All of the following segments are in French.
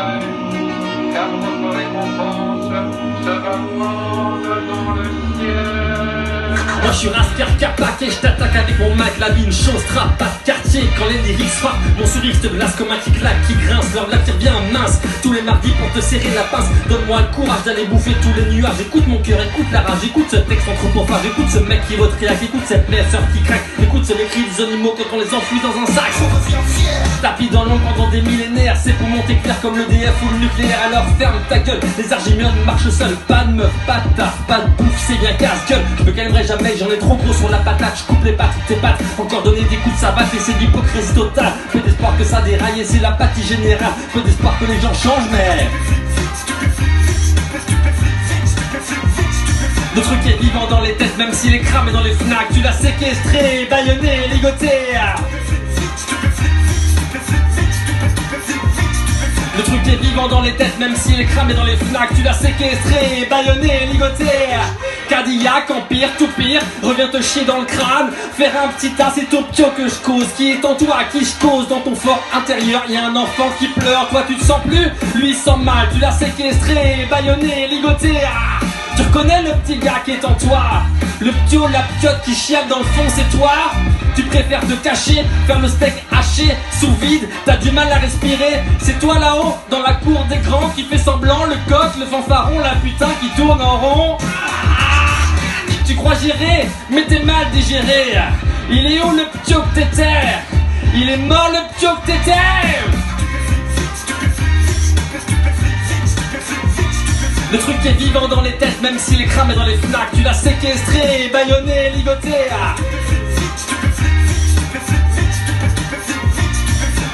salut, car votre récompense sera grande dans le ciel. Moi je suis Rasker Capac et je t'attaque avec mon Mac. La vie une chose, trappe pas de quartier. Quand les lyrics frappent, mon sourire te glace comme un qui claque, qui grince. Leur blague qui revient mince, tous les mardis pour te serrer la pince. Donne-moi le courage d'aller bouffer tous les nuages. Écoute mon cœur, écoute la rage, écoute ce texte anthropophage. Écoute ce mec qui vote réac, écoute cette sœur qui craque. Écoute ce mécrit des animaux quand on les enfouit dans un sac. Tapis dans l'ombre pendant des millénaires, c'est pour monter clair comme le DF ou le nucléaire. Alors ferme ta gueule, les argimions marchent seuls. Pas de meuf, pas de taf, pas de bouffe, c'est bien casse-gueule. Je me calmerai jamais, j'en ai trop gros sur la patate. Je coupe les pattes, tes pattes, encore donner des coups de savate. Et c'est l'hypocrisie totale, peu d'espoir que ça déraille. Et c'est l'apathie générale, peu d'espoir que les gens changent. Mais le truc est vivant dans les têtes, même s'il est cramé dans les Fnac. Tu l'as séquestré, bâillonné, ligoté. Le truc est vivant dans les têtes, même s'il est cramé dans les Fnac. Tu l'as séquestré, bâillonné, ligoté. Cadillac, empire, tout pire, reviens te chier dans le crâne. Faire un petit tas, c'est au pio que je cause. Qui est en toi, à qui je cause. Dans ton fort intérieur, y'a un enfant qui pleure. Toi tu te sens plus, lui il sent mal. Tu l'as séquestré, bâillonné, ligoté. Tu reconnais le petit gars qui est en toi. Le ptio, la piotte qui chiale dans le fond, c'est toi. Tu préfères te cacher, faire le steak haché, sous vide, t'as du mal à respirer. C'est toi là-haut, dans la cour des grands, qui fait semblant, le coq, le fanfaron, la putain qui tourne en rond. Tu crois gérer, mais t'es mal digéré. Il est où le ptio que t'étais? Il est mort le ptio que t'étais. Le truc est vivant dans les têtes, même s'il est cramé dans les Fnac. Tu l'as séquestré, bâillonné, ligoté.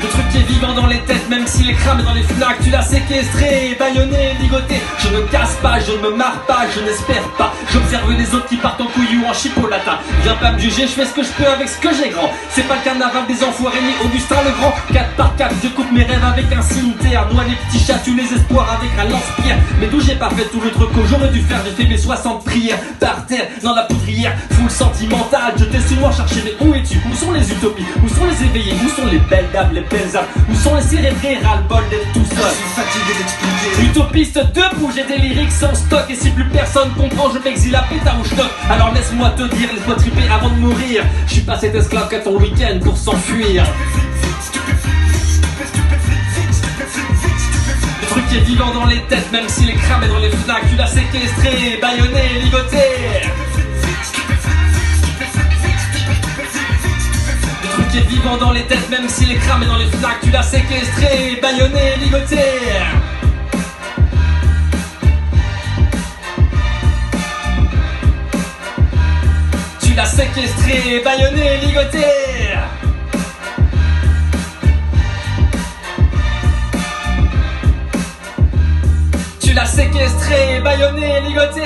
Le truc est vivant dans les têtes, même s'il est cramé dans les Fnac. Tu l'as séquestré, bâillonné, ligoté. Je ne casse pas, je ne me marre pas, je n'espère pas. J'observe les autres qui partent en couilles ou en chipolata. Viens pas me juger, je fais ce que je peux avec ce que j'ai grand. C'est pas le carnaval des enfoirés ni Augustin le Grand. 4 par 4, je coupe mes rêves avec un cimetière. Noie les petits chats, tue les espoirs avec un lance-pierre. Mais d'où j'ai pas fait tout le truc que j'aurais dû faire. J'ai fait mes 60 prières par terre, dans la poudrière. Full sentimental, je t'ai souvent cherché. Mais où es-tu? Où sont les utopies? Où sont les éveillés? Où sont les belles dames, les belles âmes? Où sont les cérébrés, ras-le-bol d'être tout seul? Je suis fatigué d'expliquer. Utopiste debout, j'ai des lyrics sans stock. Et si plus personne comprend, je m'exile à pétard ou je toque. Alors laisse-moi te dire, laisse-moi triper avant de mourir. Je suis pas cet esclave qu'à ton week-end pour s'enfuir. Le truc est vivant dans les têtes, même s'il est cramé dans les Fnac. Tu l'as séquestré, bâillonné, ligoté. Le truc est vivant dans les têtes, même s'il est cramé dans les Fnac. Tu l'as séquestré, bâillonné, ligoté. Tu l'as séquestré, bâillonné, ligoté. Tu l'as séquestré, bâillonné, ligoté.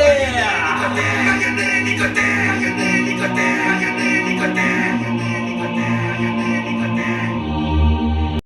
Ligoté, ligoté.